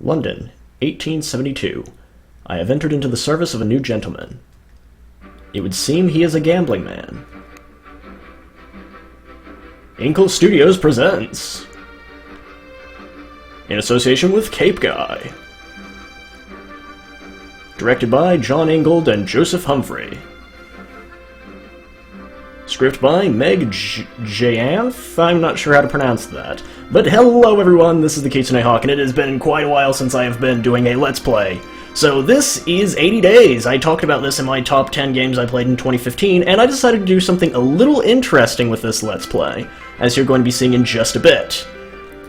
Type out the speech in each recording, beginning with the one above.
London, 1872. I have entered into the service of a new gentleman. It would seem he is a gambling man. Inkle Studios presents, in association with Cape Guy. Directed by Jon Ingold and Joseph Humfrey. Script by Meg Jayanth? I'm not sure how to pronounce that. But hello everyone, this is the Kitsune Hawk, and it has been quite a while since I have been doing a Let's Play. So this is 80 Days. I talked about this in my top 10 games I played in 2015, and I decided to do something a little interesting with this Let's Play, as you're going to be seeing in just a bit.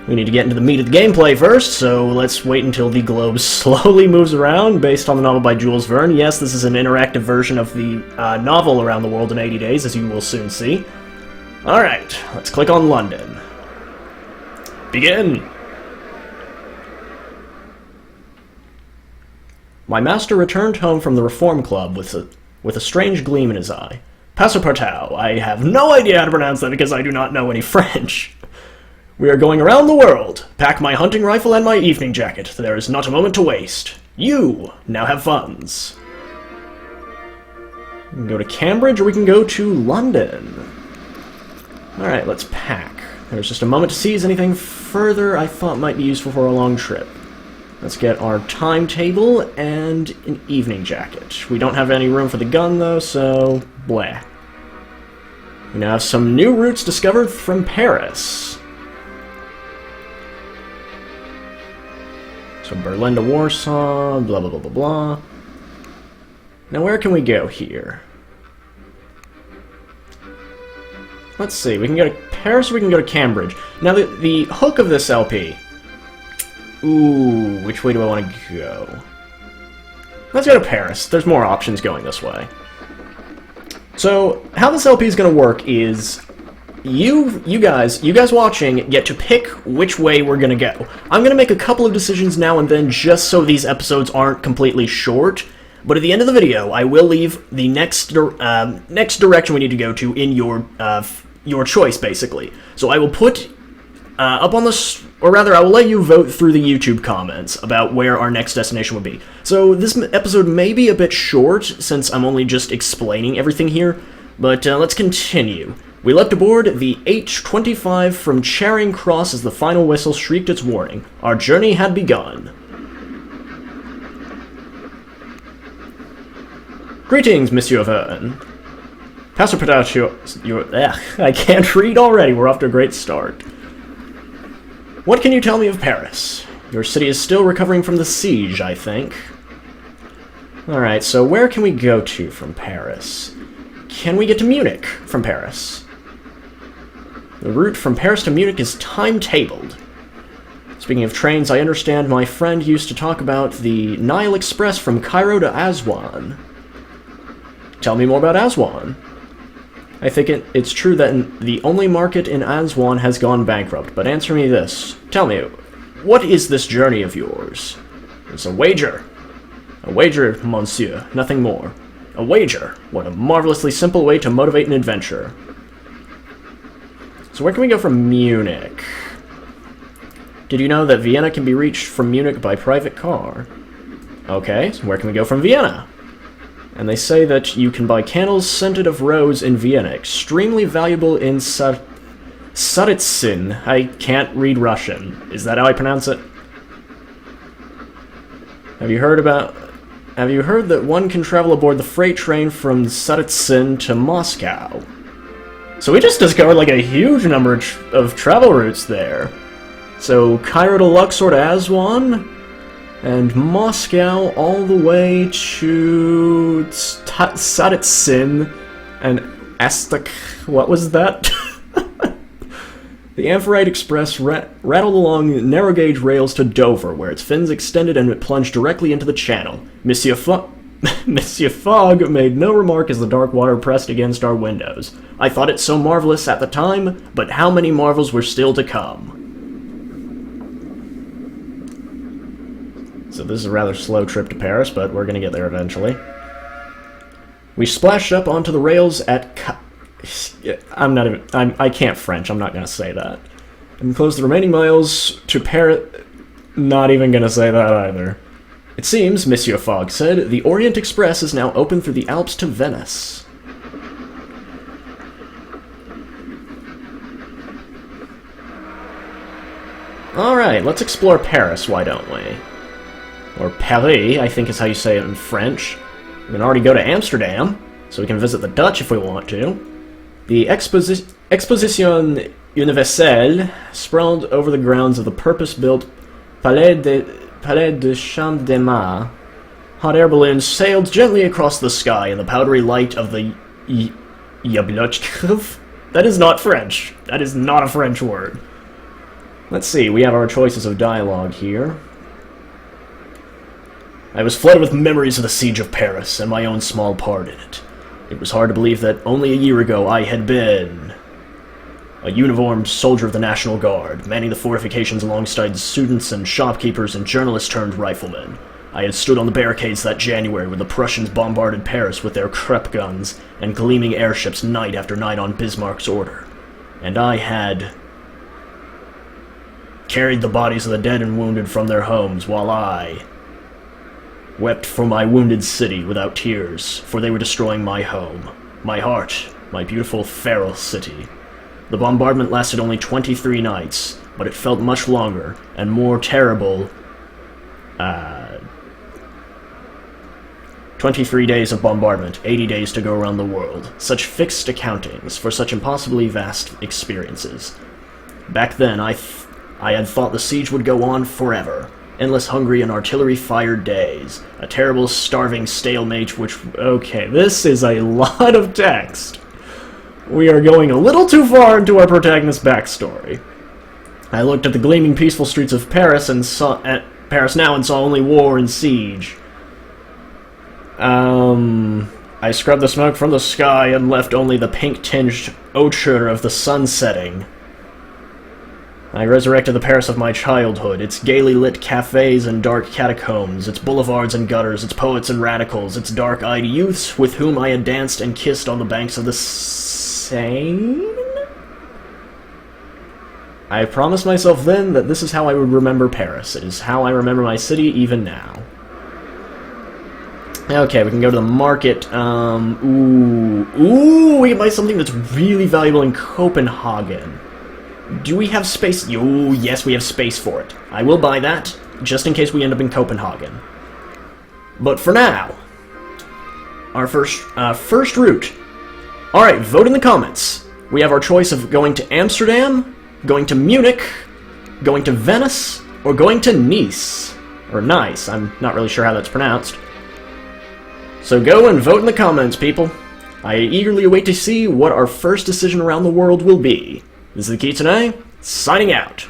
We need to get into the meat of the gameplay first, so let's wait until the globe slowly moves around, based on the novel by Jules Verne. Yes, this is an interactive version of the novel Around the World in 80 Days, as you will soon see. Alright, let's click on London. Begin! My master returned home from the Reform Club with a strange gleam in his eye. Passepartout. I have no idea how to pronounce that because I do not know any French. We are going around the world. Pack my hunting rifle and my evening jacket. There is not a moment to waste. You now have funds. We can go to Cambridge or we can go to London. Alright, let's pack. There's just a moment to seize anything further I thought might be useful for a long trip. Let's get our timetable and an evening jacket. We don't have any room for the gun though, so bleh. We now have some new routes discovered from Paris. So Berlin to Warsaw, blah blah blah blah blah. Now where can we go here? Let's see, we can go to Paris or we can go to Cambridge. Now the hook of this LP... Ooh, which way do I want to go? Let's go to Paris. There's more options going this way. So, how this LP is going to work is... You guys watching get to pick which way we're going to go. I'm going to make a couple of decisions now and then just so these episodes aren't completely short, but at the end of the video I will leave the next direction we need to go to in your choice, basically. So I will put up on the... Or rather, I will let you vote through the YouTube comments about where our next destination would be. So this episode may be a bit short, since I'm only just explaining everything here, but let's continue. We leapt aboard the H-25 from Charing Cross as the final whistle shrieked its warning. Our journey had begun. Greetings, Monsieur Verne. Passepartout, I can't read already. We're off to a great start. What can you tell me of Paris? Your city is still recovering from the siege, I think. Alright, so where can we go to from Paris? Can we get to Munich from Paris? The route from Paris to Munich is timetabled. Speaking of trains, I understand my friend used to talk about the Nile Express from Cairo to Aswan. Tell me more about Aswan. I think it's true that the only market in Aswan has gone bankrupt, but answer me this. Tell me, what is this journey of yours? It's a wager. A wager, monsieur, nothing more. A wager. What a marvelously simple way to motivate an adventure. So where can we go from Munich? Did you know that Vienna can be reached from Munich by private car? Okay, so where can we go from Vienna? And they say that you can buy candles scented of rose in Vienna, extremely valuable in Saritsyn. I can't read Russian. Is that how I pronounce it? Have you heard that one can travel aboard the freight train from Saritsyn to Moscow? So we just discovered like a huge number of travel routes there. So Cairo to Luxor to Aswan, and Moscow all the way to Saritsyn and Astak. What was that? The Amphitrite Express rattled along narrow-gauge rails to Dover, where its fins extended and it plunged directly into the channel. Monsieur Fogg made no remark as the dark water pressed against our windows. I thought it so marvelous at the time, but how many marvels were still to come? So this is a rather slow trip to Paris, but we're gonna get there eventually. We splashed up onto the rails at I can't French, I'm not gonna say that. And closed the remaining miles to Paris. Not even gonna say that either. It seems, Monsieur Fogg said, the Orient Express is now open through the Alps to Venice. Alright, let's explore Paris, why don't we? Or Paris, I think is how you say it in French. We can already go to Amsterdam, so we can visit the Dutch if we want to. The Exposition Universelle sprawled over the grounds of the purpose-built Palais de Champ de Mars. Hot air balloons sailed gently across the sky in the powdery light of the Yablotchkov. That is not French. That is not a French word. Let's see, we have our choices of dialogue here. I was flooded with memories of the siege of Paris and my own small part in it. It was hard to believe that only a year ago I had been a uniformed soldier of the National Guard, manning the fortifications alongside students and shopkeepers and journalist-turned-riflemen. I had stood on the barricades that January when the Prussians bombarded Paris with their crepe guns and gleaming airships night after night on Bismarck's order. And I had carried the bodies of the dead and wounded from their homes while I wept for my wounded city without tears, for they were destroying my home, my heart, my beautiful feral city. The bombardment lasted only 23 nights, but it felt much longer and more terrible. 23 days of bombardment, 80 days to go around the world. Such fixed accountings for such impossibly vast experiences. Back then, I had thought the siege would go on forever. Endless hungry and artillery-fired days. A terrible, starving stalemate which... Okay, this is a lot of text. We are going a little too far into our protagonist's backstory. I looked at the gleaming, peaceful streets of Paris and saw... Paris now and saw only war and siege. I scrubbed the smoke from the sky and left only the pink-tinged odor of the sun setting. I resurrected the Paris of my childhood, its gaily lit cafes and dark catacombs, its boulevards and gutters, its poets and radicals, its dark-eyed youths with whom I had danced and kissed on the banks of the Seine? I promised myself then that this is how I would remember Paris. It is how I remember my city even now. Okay, we can go to the market. We can buy something that's really valuable in Copenhagen. Do we have space? Oh, yes, we have space for it. I will buy that, just in case we end up in Copenhagen. But for now, our first route. Alright, vote in the comments. We have our choice of going to Amsterdam, going to Munich, going to Venice, or going to Nice. Or Nice, I'm not really sure how that's pronounced. So go and vote in the comments, people. I eagerly await to see what our first decision around the world will be. This is the Key today, signing out.